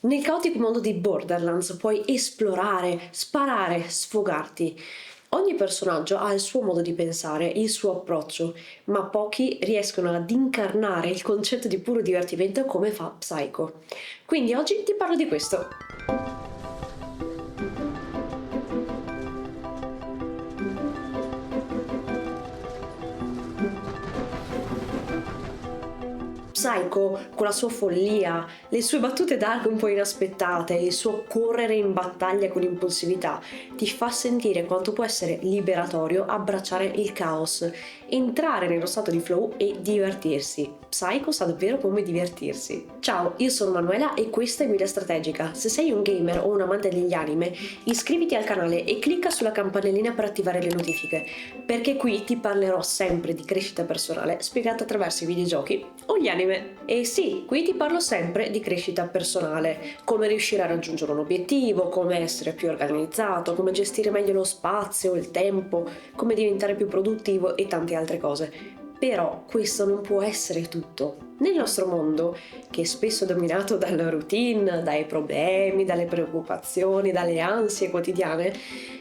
Nel caotico mondo di Borderlands puoi esplorare, sparare, sfogarti. Ogni personaggio ha il suo modo di pensare, il suo approccio, ma pochi riescono ad incarnare il concetto di puro divertimento come fa Psycho. Quindi oggi ti parlo di questo. Psycho, con la sua follia, le sue battute dark un po' inaspettate, il suo correre in battaglia con impulsività, ti fa sentire quanto può essere liberatorio abbracciare il caos, entrare nello stato di flow e divertirsi. Psycho sa davvero come divertirsi. Ciao, io sono Manuela e questa è Guida Strategica. Se sei un gamer o un amante degli anime, iscriviti al canale e clicca sulla campanellina per attivare le notifiche, perché qui ti parlerò sempre di crescita personale spiegata attraverso i videogiochi o gli anime. E sì, qui ti parlo sempre di crescita personale, come riuscire a raggiungere un obiettivo, come essere più organizzato, come gestire meglio lo spazio, il tempo, come diventare più produttivo e tante altre cose. Però questo non può essere tutto. Nel nostro mondo, che è spesso dominato dalla routine, dai problemi, dalle preoccupazioni, dalle ansie quotidiane,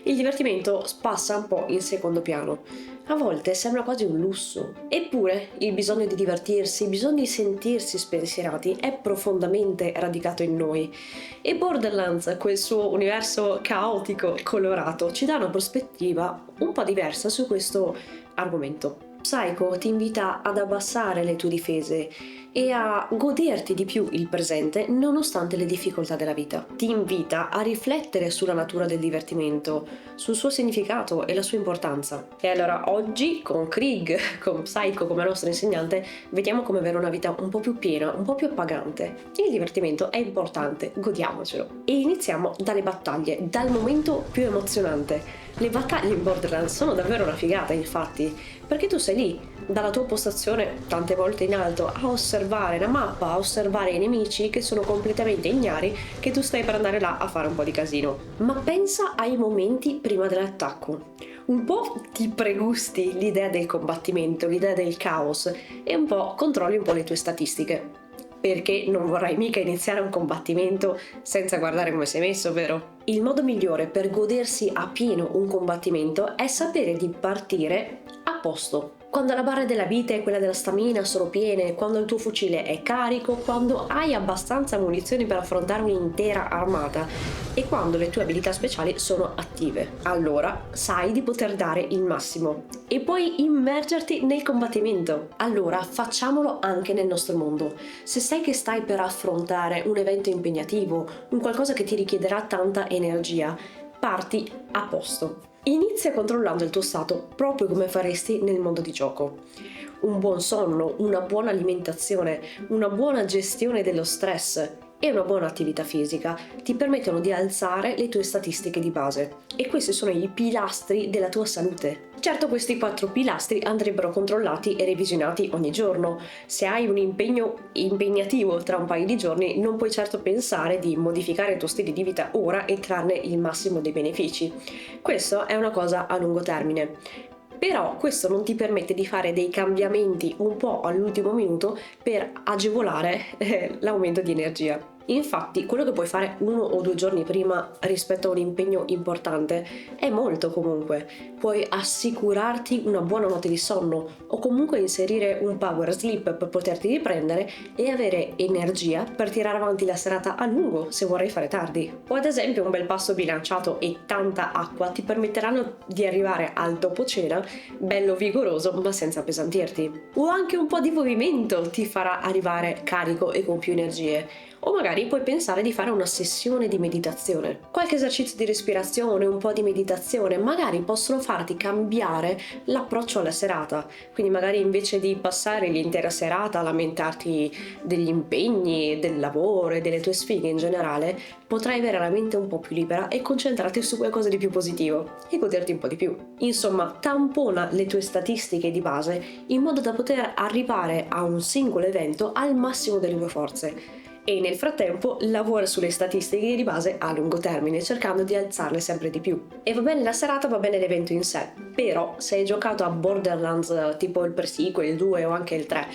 il divertimento passa un po' in secondo piano. A volte sembra quasi un lusso. Eppure il bisogno di divertirsi, il bisogno di sentirsi spensierati è profondamente radicato in noi. E Borderlands, quel suo universo caotico e colorato, ci dà una prospettiva un po' diversa su questo argomento. Psycho ti invita ad abbassare le tue difese e a goderti di più il presente nonostante le difficoltà della vita. Ti invita a riflettere sulla natura del divertimento, sul suo significato e la sua importanza. E allora oggi con Krieg, con Psycho come nostro insegnante, vediamo come avere una vita un po' più piena, un po' più appagante. Il divertimento è importante, godiamocelo. E iniziamo dalle battaglie, dal momento più emozionante. Le battaglie in Borderlands sono davvero una figata, infatti, perché tu sei lì, dalla tua postazione, tante volte in alto, a osservare la mappa, a osservare i nemici che sono completamente ignari che tu stai per andare là a fare un po' di casino. Ma pensa ai momenti prima dell'attacco. Un po' ti pregusti l'idea del combattimento, l'idea del caos e un po' controlli un po' le tue statistiche. Perché non vorrai mica iniziare un combattimento senza guardare come sei messo, vero? Il modo migliore per godersi a pieno un combattimento è sapere di partire a posto. Quando la barra della vita e quella della stamina sono piene, quando il tuo fucile è carico, quando hai abbastanza munizioni per affrontare un'intera armata e quando le tue abilità speciali sono attive. Allora sai di poter dare il massimo e puoi immergerti nel combattimento. Allora facciamolo anche nel nostro mondo. Se sai che stai per affrontare un evento impegnativo, un qualcosa che ti richiederà tanta energia, parti a posto. Inizia controllando il tuo stato proprio come faresti nel mondo di gioco. Un buon sonno, una buona alimentazione, una buona gestione dello stress e una buona attività fisica ti permettono di alzare le tue statistiche di base. E questi sono i pilastri della tua salute. Certo, questi 4 pilastri andrebbero controllati e revisionati ogni giorno. Se hai un impegno impegnativo tra un paio di giorni, non puoi certo pensare di modificare il tuo stile di vita ora e trarne il massimo dei benefici. Questo è una cosa a lungo termine. Però questo non ti permette di fare dei cambiamenti un po' all'ultimo minuto per agevolare l'aumento di energia. Infatti, quello che puoi fare 1 o 2 giorni prima rispetto a un impegno importante è molto comunque. Puoi assicurarti una buona notte di sonno o comunque inserire un power sleep per poterti riprendere e avere energia per tirare avanti la serata a lungo se vorrai fare tardi. O ad esempio un bel pasto bilanciato e tanta acqua ti permetteranno di arrivare al dopo cena bello vigoroso ma senza appesantirti. O anche un po' di movimento ti farà arrivare carico e con più energie. O magari puoi pensare di fare una sessione di meditazione. Qualche esercizio di respirazione, un po' di meditazione, magari possono farti cambiare l'approccio alla serata. Quindi magari invece di passare l'intera serata a lamentarti degli impegni, del lavoro e delle tue sfighe in generale, potrai avere la mente un po' più libera e concentrarti su qualcosa di più positivo e goderti un po' di più. Insomma, tampona le tue statistiche di base in modo da poter arrivare a un singolo evento al massimo delle tue forze. E nel frattempo lavora sulle statistiche di base a lungo termine, cercando di alzarle sempre di più. E va bene la serata, va bene l'evento in sé, però se hai giocato a Borderlands tipo il pre-sequel, il 2 o anche il 3,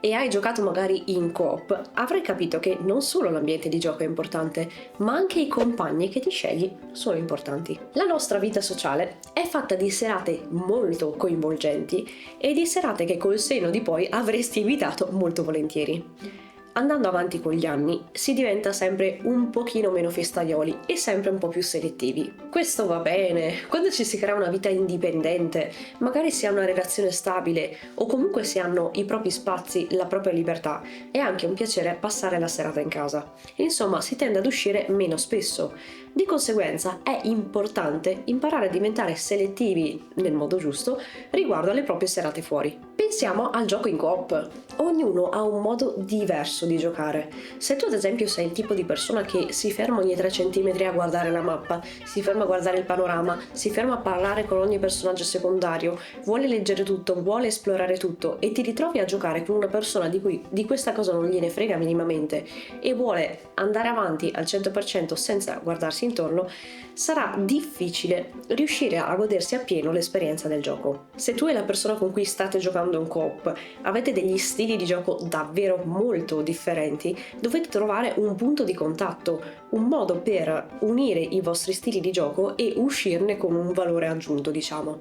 e hai giocato magari in coop, avrai capito che non solo l'ambiente di gioco è importante, ma anche i compagni che ti scegli sono importanti. La nostra vita sociale è fatta di serate molto coinvolgenti e di serate che col senno di poi avresti evitato molto volentieri. Andando avanti con gli anni si diventa sempre un pochino meno festaioli e sempre un po' più selettivi. Questo va bene, quando ci si crea una vita indipendente, magari si ha una relazione stabile o comunque si hanno i propri spazi, la propria libertà, è anche un piacere passare la serata in casa. Insomma, si tende ad uscire meno spesso. Di conseguenza è importante imparare a diventare selettivi nel modo giusto riguardo alle proprie serate fuori. Pensiamo al gioco in coop. Ognuno ha un modo diverso di giocare. Se tu ad esempio sei il tipo di persona che si ferma ogni 3 centimetri a guardare la mappa, si ferma a guardare il panorama, si ferma a parlare con ogni personaggio secondario, vuole leggere tutto, vuole esplorare tutto e ti ritrovi a giocare con una persona di cui di questa cosa non gliene frega minimamente e vuole andare avanti al 100% senza guardarsi intorno, sarà difficile riuscire a godersi appieno l'esperienza del gioco. Se tu e la persona con cui state giocando in coop avete degli stili di gioco davvero molto differenti, dovete trovare un punto di contatto, un modo per unire i vostri stili di gioco e uscirne con un valore aggiunto, diciamo.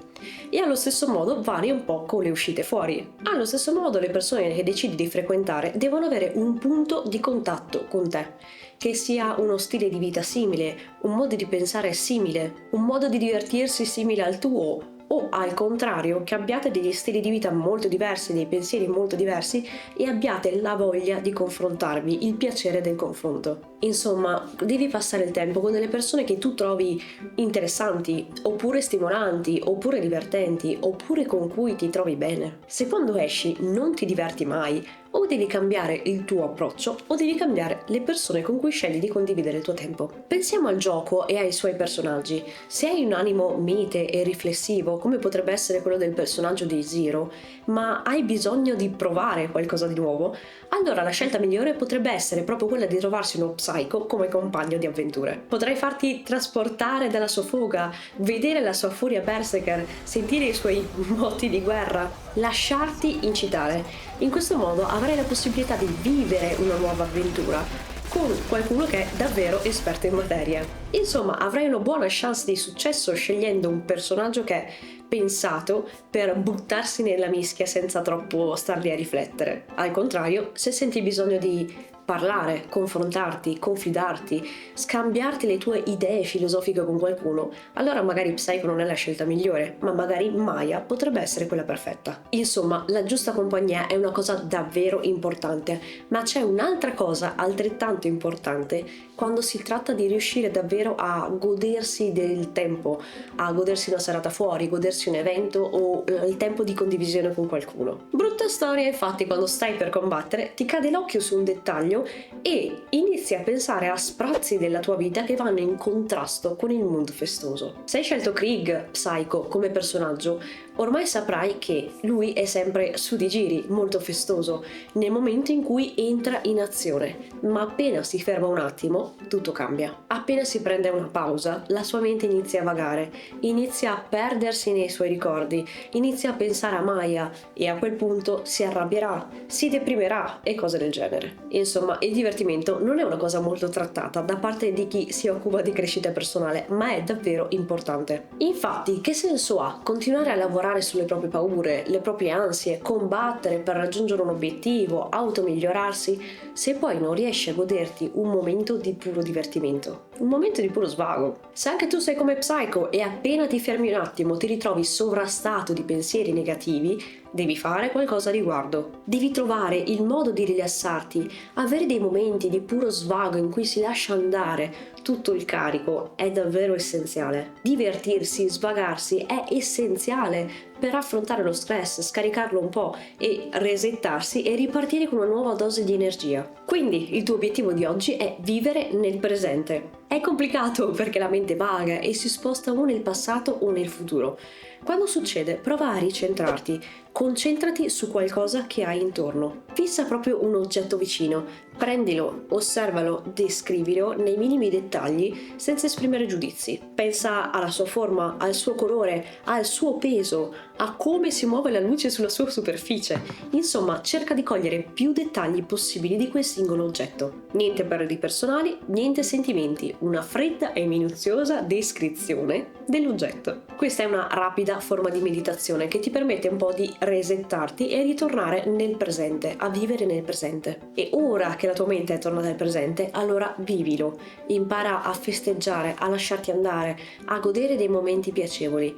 E allo stesso modo varia un po' con le uscite fuori. Allo stesso modo le persone che decidi di frequentare devono avere un punto di contatto con te, che sia uno stile di vita simile, un modo di pensare simile, un modo di divertirsi simile al tuo, o al contrario che abbiate degli stili di vita molto diversi, dei pensieri molto diversi e abbiate la voglia di confrontarvi, il piacere del confronto. Insomma, devi passare il tempo con delle persone che tu trovi interessanti, oppure stimolanti, oppure divertenti, oppure con cui ti trovi bene. Se quando esci non ti diverti mai, o devi cambiare il tuo approccio o devi cambiare le persone con cui scegli di condividere il tuo tempo. Pensiamo al gioco e ai suoi personaggi. Se hai un animo mite e riflessivo, come potrebbe essere quello del personaggio di Zero, ma hai bisogno di provare qualcosa di nuovo, allora la scelta migliore potrebbe essere proprio quella di trovarsi uno Psycho come compagno di avventure. Potrai farti trasportare dalla sua foga, vedere la sua furia berserker, sentire i suoi moti di guerra, lasciarti incitare. In questo modo avrai la possibilità di vivere una nuova avventura con qualcuno che è davvero esperto in materia. Insomma, avrai una buona chance di successo scegliendo un personaggio che è pensato per buttarsi nella mischia senza troppo starli a riflettere. Al contrario, se senti bisogno di parlare, confrontarti, confidarti, scambiarti le tue idee filosofiche con qualcuno, allora magari Psycho non è la scelta migliore, ma magari Maya potrebbe essere quella perfetta. Insomma, la giusta compagnia è una cosa davvero importante, ma c'è un'altra cosa altrettanto importante quando si tratta di riuscire davvero a godersi del tempo, a godersi una serata fuori, godersi un evento o il tempo di condivisione con qualcuno. Brutta storia, infatti, quando stai per combattere ti cade l'occhio su un dettaglio e inizi a pensare a sprazzi della tua vita che vanno in contrasto con il mood festoso. Se hai scelto Krieg, Psycho, come personaggio, ormai saprai che lui è sempre su di giri, molto festoso, nel momento in cui entra in azione, ma appena si ferma un attimo, tutto cambia. Appena si prende una pausa, la sua mente inizia a vagare, inizia a perdersi nei suoi ricordi, inizia a pensare a Maya e a quel punto si arrabbierà, si deprimerà e cose del genere. Insomma, il divertimento non è una cosa molto trattata da parte di chi si occupa di crescita personale, ma è davvero importante. Infatti, che senso ha continuare a lavorare sulle proprie paure, le proprie ansie, combattere per raggiungere un obiettivo, automigliorarsi, se poi non riesci a goderti un momento di puro divertimento, un momento di puro svago? Se anche tu sei come Psycho e appena ti fermi un attimo ti ritrovi sovrastato di pensieri negativi, devi fare qualcosa a riguardo. Devi trovare il modo di rilassarti, avere dei momenti di puro svago in cui si lascia andare tutto il carico è davvero essenziale. Divertirsi, svagarsi è essenziale per affrontare lo stress, scaricarlo un po' e resettarsi e ripartire con una nuova dose di energia. Quindi il tuo obiettivo di oggi è vivere nel presente. È complicato perché la mente vaga e si sposta o nel passato o nel futuro. Quando succede, prova a ricentrarti, concentrati su qualcosa che hai intorno. Fissa proprio un oggetto vicino, Prendilo, osservalo, descrivilo nei minimi dettagli senza esprimere giudizi. Pensa alla sua forma, al suo colore, al suo peso, a come si muove la luce sulla sua superficie. Insomma, cerca di cogliere più dettagli possibili di quel singolo oggetto. Niente pareri personali, niente sentimenti, una fredda e minuziosa descrizione dell'oggetto. Questa è una rapida forma di meditazione che ti permette un po' di resettarti e ritornare nel presente, a vivere nel presente. E ora che la tua mente è tornata al presente, allora vivilo, impara a festeggiare, a lasciarti andare, a godere dei momenti piacevoli.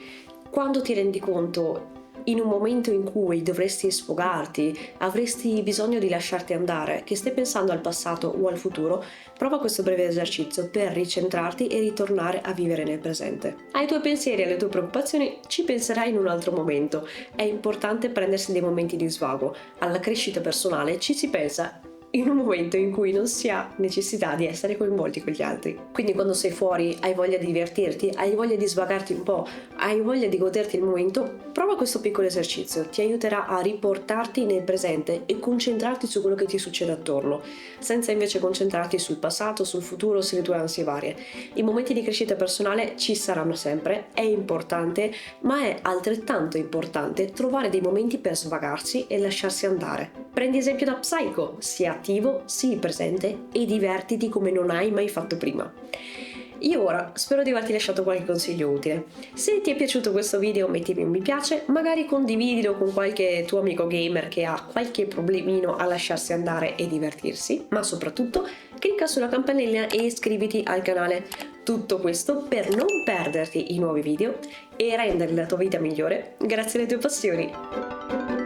Quando ti rendi conto, in un momento in cui dovresti sfogarti, avresti bisogno di lasciarti andare, che stai pensando al passato o al futuro, prova questo breve esercizio per ricentrarti e ritornare a vivere nel presente. Ai tuoi pensieri e alle tue preoccupazioni ci penserai in un altro momento. È importante prendersi dei momenti di svago. Alla crescita personale ci si pensa in un momento in cui non si ha necessità di essere coinvolti con gli altri. Quindi quando sei fuori hai voglia di divertirti, hai voglia di svagarti un po', hai voglia di goderti il momento, prova questo piccolo esercizio, ti aiuterà a riportarti nel presente e concentrarti su quello che ti succede attorno, senza invece concentrarti sul passato, sul futuro, sulle tue ansie varie. I momenti di crescita personale ci saranno sempre, è importante, ma è altrettanto importante trovare dei momenti per svagarsi e lasciarsi andare. Prendi esempio da Psycho, sia attivo, sii presente e divertiti come non hai mai fatto prima. Io ora spero di averti lasciato qualche consiglio utile. Se ti è piaciuto questo video mettimi un mi piace, magari condividilo con qualche tuo amico gamer che ha qualche problemino a lasciarsi andare e divertirsi, ma soprattutto clicca sulla campanella e iscriviti al canale. Tutto questo per non perderti i nuovi video e rendere la tua vita migliore grazie alle tue passioni.